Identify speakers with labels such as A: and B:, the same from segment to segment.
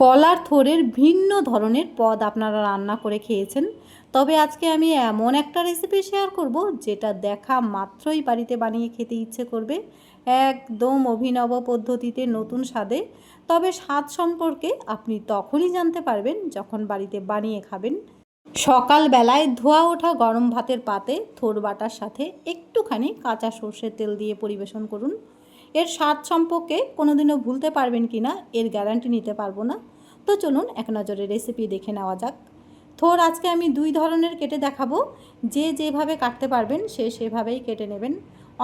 A: কলার থোড়ের ভিন্ন ধরনের পদ আপনারা রান্না করে খেয়েছেন, তবে আজকে আমি এমন একটা রেসিপি শেয়ার করব যেটা দেখা মাত্রই বাড়িতে বানিয়ে খেতে ইচ্ছে করবে। একদম অভিনব পদ্ধতিতে, নতুন স্বাদে। তবে স্বাদ সম্পর্কে আপনি তখনই জানতে পারবেন যখন বাড়িতে বানিয়ে খাবেন। সকালবেলায় ধোয়া ওঠা গরম ভাতের পাতে থোড় বাটার সাথে একটুখানি কাঁচা সর্ষের তেল দিয়ে পরিবেশন করুন। এর স্বাদ সম্পর্কে কোনোদিনও ভুলতে পারবেন কি না এর গ্যারান্টি নিতে পারবো না। তো চলুন এক নজরে রেসিপি দেখে নেওয়া যাক। থোড় আজকে আমি দুই ধরনের কেটে দেখাবো। যে যেভাবে কাটতে পারবেন সে সেভাবেই কেটে নেবেন।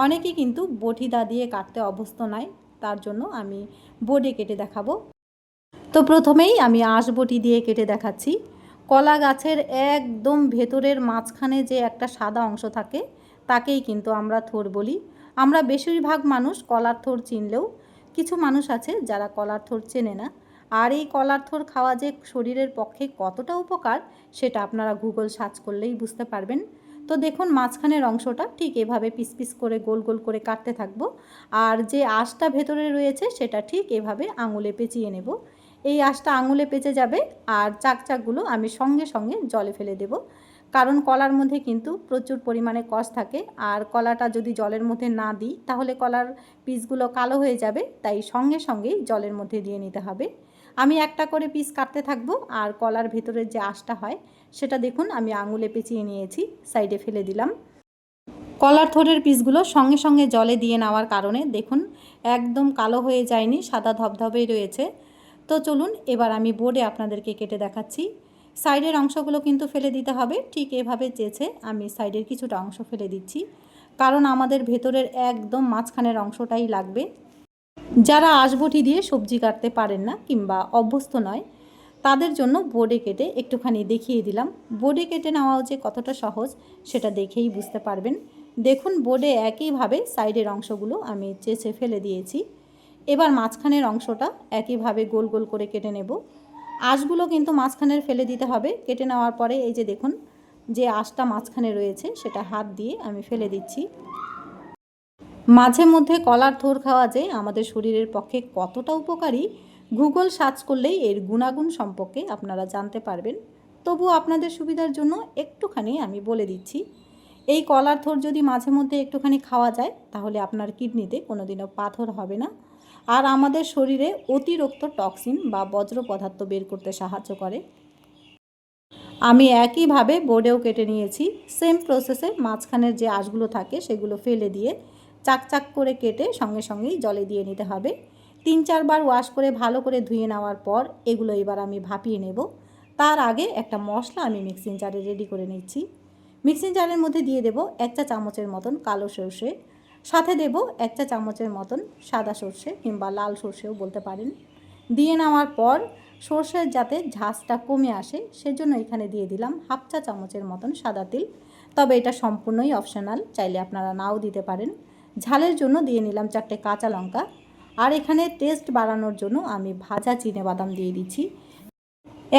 A: অনেকেই কিন্তু বটি দা দিয়ে কাটতে অভ্যস্ত নয়, তার জন্য আমি বোর্ডে কেটে দেখাবো। তো প্রথমেই আমি আঁশ বটি দিয়ে কেটে দেখাচ্ছি। কলা গাছের একদম ভেতরের মাঝখানে যে একটা সাদা অংশ থাকে তাকেই কিন্তু আমরা থোড় বলি। আমরা বেশিরভাগ মানুষ কলার থোড় চিনলেও কিছু মানুষ আছে যারা কলার থোড় চেনে না। আর এই কলার থোড় খাওয়া যে শরীরের পক্ষে কতটা উপকার সেটা আপনারা গুগল সার্চ করলেই বুঝতে পারবেন। তো দেখুন, মাঝখানের অংশটা ঠিক এভাবে পিস পিস করে গোল গোল করে কাটতে থাকবো। আর যে আঁশটা ভেতরে রয়েছে সেটা ঠিক এভাবে আঙুলে পেঁচিয়ে নেব। এই আঁশটা আঙুলে পেঁচে যাবে আর চাকচাকগুলো আমি সঙ্গে সঙ্গে জলে ফেলে দেব। কারণ কলার মধ্যে কিন্তু প্রচুর পরিমাণে কষ থাকে, আর কলাটা যদি জলের মধ্যে না দিই তাহলে কলার পিসগুলো কালো হয়ে যাবে, তাই সঙ্গে সঙ্গেই জলের মধ্যে দিয়ে নিতে হবে। আমি একটা করে পিস কাটতে থাকবো আর কলার ভেতরের যে আঁশটা হয় সেটা দেখুন আমি আঙুলে পেঁচিয়ে নিয়েছি, সাইডে ফেলে দিলাম। কলার থোড়ের পিসগুলো সঙ্গে সঙ্গে জলে দিয়ে নেওয়ার কারণে দেখুন একদম কালো হয়ে যায়নি, সাদা ধবধবেই রয়েছে। তো চলুন এবার আমি বোর্ডে আপনাদেরকে কেটে দেখাচ্ছি। সাইডের অংশগুলো কিন্তু ফেলে দিতে হবে, ঠিক এভাবে চেয়েছে আমি সাইডের কিছুটা অংশ ফেলে দিচ্ছি, কারণ আমাদের ভেতরের একদম মাঝখানের অংশটাই লাগবে। যারা আঁশবটি দিয়ে সবজি কাটতে পারেন না কিংবা অভ্যস্ত নয় তাদের জন্য বোর্ডে কেটে একটুখানি দেখিয়ে দিলাম। বোর্ডে কেটে নেওয়াও যে কতটা সহজ সেটা দেখেই বুঝতে পারবেন। দেখুন বোর্ডে একইভাবে সাইডের অংশগুলো আমি চেঁচে ফেলে দিয়েছি। এবার মাঝখানের অংশটা একইভাবে গোল গোল করে কেটে নেব। আঁশগুলো কিন্তু মাঝখানের ফেলে দিতে হবে। কেটে নেওয়ার পরে এই যে দেখুন যে আঁশটা মাঝখানে রয়েছে সেটা হাত দিয়ে আমি ফেলে দিচ্ছি। মাঝে মধ্যে কলার থোড় খাওয়া যে আমাদের শরীরের পক্ষে কতটা উপকারী গুগল সার্চ করলেই এর গুণাগুণ সম্পর্কে আপনারা জানতে পারবেন। তবুও আপনাদের সুবিধার জন্য একটুখানি আমি বলে দিচ্ছি। এই কলার থোড় যদি মাঝে মধ্যে একটুখানি খাওয়া যায় তাহলে আপনার কিডনিতে কোনোদিনও পাথর হবে না, আর আমাদের শরীরে অতিরিক্ত টক্সিন বা বজ্র পদার্থ বের করতে সাহায্য করে। আমি একইভাবে বোর্ডেও কেটে নিয়েছি। সেম প্রসেসে মাঝখানের যে আঁশগুলো থাকে সেগুলো ফেলে দিয়ে চাক করে কেটে সঙ্গে সঙ্গেই জলে দিয়ে নিতে হবে। 3-4 বার ওয়াশ করে ভালো করে ধুয়ে নেওয়ার পর এগুলো এবার আমি ভাপিয়ে নেব। তার আগে একটা মশলা আমি মিক্সিং জারে রেডি করে নিচ্ছি। মিক্সিং জারের মধ্যে দিয়ে দেব 1 চা চামচের মতন কালো সর্ষে, সাথে দেব 1 চা চামচের মতন সাদা সর্ষে কিংবা লাল সর্ষেও বলতে পারেন। দিয়ে নেওয়ার পর সর্ষের যাতে ঝাঁজটা কমে আসে সেজন্য এখানে দিয়ে দিলাম 1/2 চা চামচের মতন সাদা তিল। তবে এটা সম্পূর্ণই অপশনাল, চাইলে আপনারা নাও দিতে পারেন। ঝালের জন্য দিয়ে নিলাম 4টে কাঁচা লঙ্কা। আর এখানে টেস্ট বাড়ানোর জন্য আমি ভাজা চিনেবাদাম দিয়ে দিচ্ছি।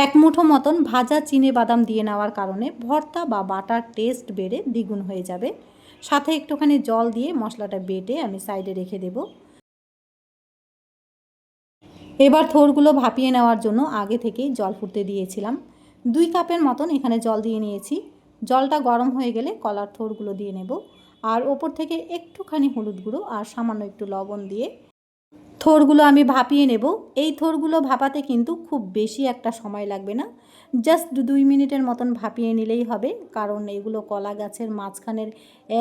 A: 1 মুঠো মতন ভাজা চিনেবাদাম দিয়ে নেওয়ার কারণে ভর্তা বা বাটার টেস্ট বেড়ে দ্বিগুণ হয়ে যাবে। সাথে একটুখানি জল দিয়ে মশলাটা বেটে আমি সাইডে রেখে দেব। এবার থোড়গুলো ভাপিয়ে নেওয়ার জন্য আগে থেকেই জল ফুটতে দিয়েছিলাম। 2 কাপের মতন এখানে জল দিয়ে নিয়েছি। জলটা গরম হয়ে গেলে কলার থোড়গুলো দিয়ে নেব, আর ওপর থেকে একটুখানি হলুদ গুঁড়ো আর সামান্য একটু লবণ দিয়ে থোড়গুলো আমি ভাপিয়ে নেব। এই থোড়গুলো ভাপাতে কিন্তু খুব বেশি একটা সময় লাগবে না, জাস্ট 2 মিনিটের মতন ভাপিয়ে নিলেই হবে, কারণ এগুলো কলা গাছের মাঝখানের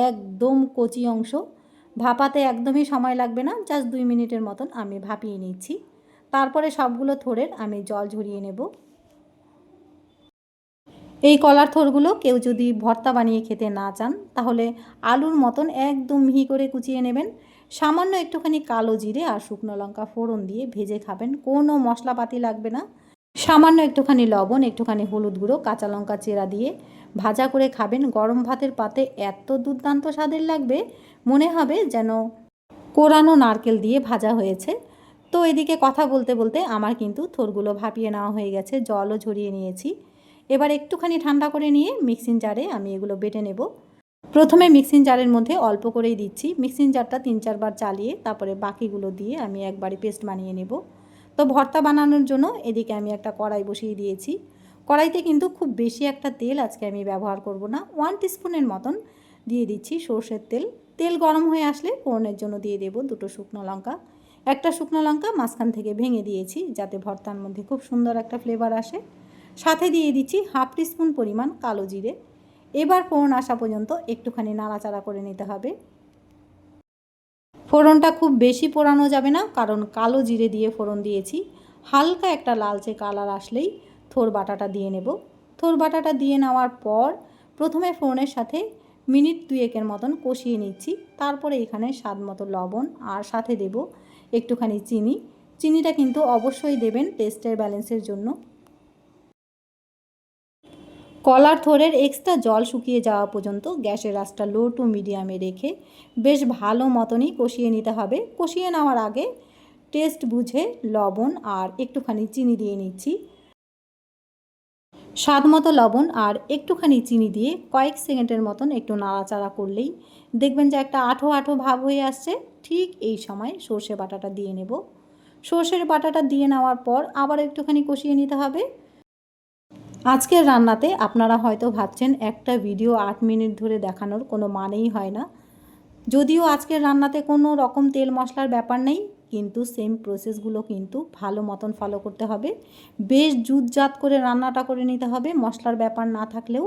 A: একদম কচি অংশ। ভাপাতে একদমই সময় লাগবে না, জাস্ট 2 মিনিটের মতন আমি ভাপিয়ে নিচ্ছি। তারপরে সবগুলো থোড়ের আমি জল ঝরিয়ে নেব। এই কলার থোড়গুলো কেউ যদি ভর্তা বানিয়ে খেতে না চান তাহলে আলুর মতন একদম মিহি করে কুচিয়ে নেবেন। সামান্য একটুখানি কালো জিরে আর শুকনো লঙ্কা ফোড়ন দিয়ে ভেজে খাবেন, কোনো মশলাপাতি লাগবে না। সামান্য একটুখানি লবণ, একটুখানি হলুদ গুঁড়ো, কাঁচা লঙ্কা চেরা দিয়ে ভাজা করে খাবেন। গরম ভাতের পাতে এত দুর্দান্ত স্বাদের লাগবে, মনে হবে যেন কোরানো নারকেল দিয়ে ভাজা হয়েছে। তো এদিকে কথা বলতে বলতে আমার কিন্তু থোড়গুলো ভাপিয়ে নেওয়া হয়ে গেছে, জলও ঝরিয়ে নিয়েছি। এবার একটুখানি ঠান্ডা করে নিয়ে মিক্সিং জারে আমি এগুলো বেটে নেব। প্রথমে মিক্সিং জারের মধ্যে অল্প করেই দিচ্ছি। মিক্সিং জারটা 3-4 বার চালিয়ে তারপরে বাকিগুলো দিয়ে আমি একবারে পেস্ট বানিয়ে নেব। তো ভর্তা বানানোর জন্য এদিকে আমি একটা কড়াই বসিয়ে দিয়েছি। কড়াইতে কিন্তু খুব বেশি একটা তেল আজকে আমি ব্যবহার করব না, 1 টিস্পুনের মতন দিয়ে দিচ্ছি সর্ষের তেল। তেল গরম হয়ে আসলে ফোড়নের জন্য দিয়ে দেব 2টো শুকনো লঙ্কা। একটা শুকনো লঙ্কা মাঝখান থেকে ভেঙে দিয়েছি যাতে ভর্তার মধ্যে খুব সুন্দর একটা ফ্লেভার আসে। সাথে দিয়ে দিচ্ছি 1/2 টিস্পুন পরিমাণ কালো জিরে। এবার ফোড়ন আসা পর্যন্ত একটুখানি নাড়াচাড়া করে নিতে হবে। ফোড়নটা খুব বেশি পোড়ানো যাবে না, কারণ কালো জিরে দিয়ে ফোড়ন দিয়েছি। হালকা একটা লালচে কালার আসলেই থোর বাটাটা দিয়ে নেব। থোর বাটাটা দিয়ে নেওয়ার পর প্রথমে ফোড়নের সাথে মিনিট 2-1 মতন কষিয়ে নিচ্ছি। তারপরে এখানে স্বাদ মতো লবণ আর সাথে দেব একটুখানি চিনি। চিনিটা কিন্তু অবশ্যই দেবেন টেস্টের ব্যালেন্সের জন্য। কলার থোড়ের এক্সট্রা জল শুকিয়ে যাওয়া পর্যন্ত গ্যাসের আঁচটা লো টু মিডিয়ামে রেখে বেশ ভালো মতনই কষিয়ে নিতে হবে। কষিয়ে নেওয়ার আগে টেস্ট বুঝে লবণ আর একটুখানি চিনি দিয়ে নিচ্ছি। স্বাদ মতো লবণ আর একটুখানি চিনি দিয়ে কয়েক সেকেন্ডের মতন একটু নাড়াচাড়া করলেই দেখবেন যে একটা আঠো আঠো ভাব হয়ে আসছে। ঠিক এই সময় সর্ষে বাটাটা দিয়ে নেব। সর্ষের বাটাটা দিয়ে নেওয়ার পর আবার একটুখানি কষিয়ে নিতে হবে। আজকের রান্নাতে আপনারা হয়তো ভাবছেন একটা ভিডিও 8 মিনিট ধরে দেখানোর কোনো মানেই হয় না। যদিও আজকের রান্নাতে কোনো রকম তেল মশলার ব্যাপার নেই, কিন্তু সেম প্রসেসগুলো কিন্তু ভালো মতন ফলো করতে হবে। বেশ জুতজাত করে রান্নাটা করে নিতে হবে মশলার ব্যাপার না থাকলেও।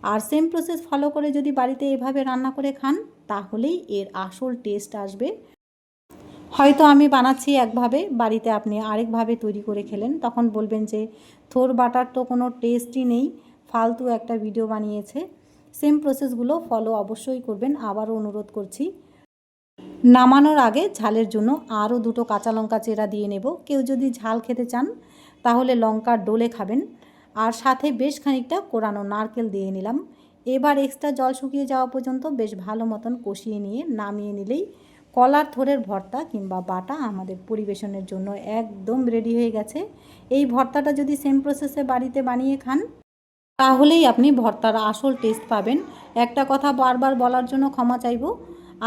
A: আর সেম প্রসেস ফলো করে যদি বাড়িতে এভাবে রান্না করে খান তাহলেই এর আসল টেস্ট আসবে। হয়তো আমি বানাচ্ছি একভাবে, বাড়িতে আপনি আরেকভাবে তৈরি করে খেলেন, তখন বলবেন যে থোর বাটার তো কোনো টেস্টই নেই, ফালতু একটা ভিডিও বানিয়েছে। সেম প্রসেসগুলো ফলো অবশ্যই করবেন, আবারও অনুরোধ করছি। নামানোর আগে ঝালের জন্য আরও 2টো কাঁচা লঙ্কা চেরা দিয়ে নেব। কেউ যদি ঝাল খেতে চান তাহলে লঙ্কার ডোলে খাবেন। আর সাথে বেশ খানিকটা কোরানো নারকেল দিয়ে নিলাম। এবার এক্সট্রা জল শুকিয়ে যাওয়া পর্যন্ত বেশ ভালো মতন কষিয়ে নিয়ে নামিয়ে নিলেই কলার থোড়ের ভর্তা কিংবা বাটা আমাদের পরিবেশনের জন্য একদম রেডি হয়ে গেছে। এই ভর্তাটা যদি সেম প্রসেসে বাড়িতে বানিয়ে খান তাহলেই আপনি ভর্তার আসল টেস্ট পাবেন। একটা কথা বারবার বলার জন্য ক্ষমা চাইব।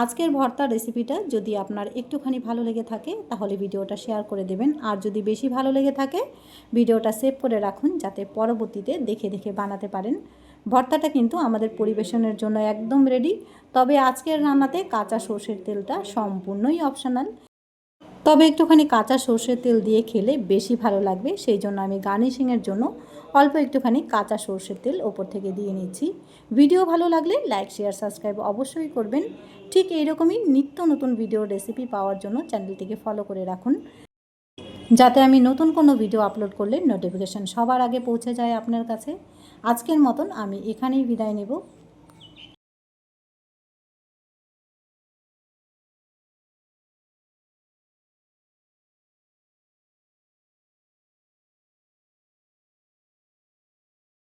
A: আজকের ভর্তার রেসিপিটা যদি আপনার একটুখানি ভালো লেগে থাকে তাহলে ভিডিওটা শেয়ার করে দেবেন, আর যদি বেশি ভালো লেগে থাকে ভিডিওটা সেভ করে রাখুন যাতে পরবর্তীতে দেখে দেখে বানাতে পারেন। ভর্তাটা কিন্তু আমাদের পরিবেশনের জন্য একদম রেডি। তবে আজকের রান্নাতে কাঁচা সর্ষের তেলটা সম্পূর্ণই অপশনাল। তবে একটুখানি কাঁচা সর্ষের তেল দিয়ে খেলে বেশি ভালো লাগবে, সেই জন্য আমি গার্নিশিংয়ের জন্য অল্প একটুখানি কাঁচা সর্ষের তেল ওপর থেকে দিয়ে নিচ্ছি। ভিডিও ভালো লাগলে লাইক শেয়ার সাবস্ক্রাইব অবশ্যই করবেন। ঠিক এইরকমই নিত্য নতুন ভিডিও রেসিপি পাওয়ার জন্য চ্যানেলটিকে ফলো করে রাখুন, যাতে আমি নতুন কোনো ভিডিও আপলোড করলে নোটিফিকেশান সবার আগে পৌঁছে যায় আপনার কাছে। আজকের মতন আমি এখানেই বিদায় নেব।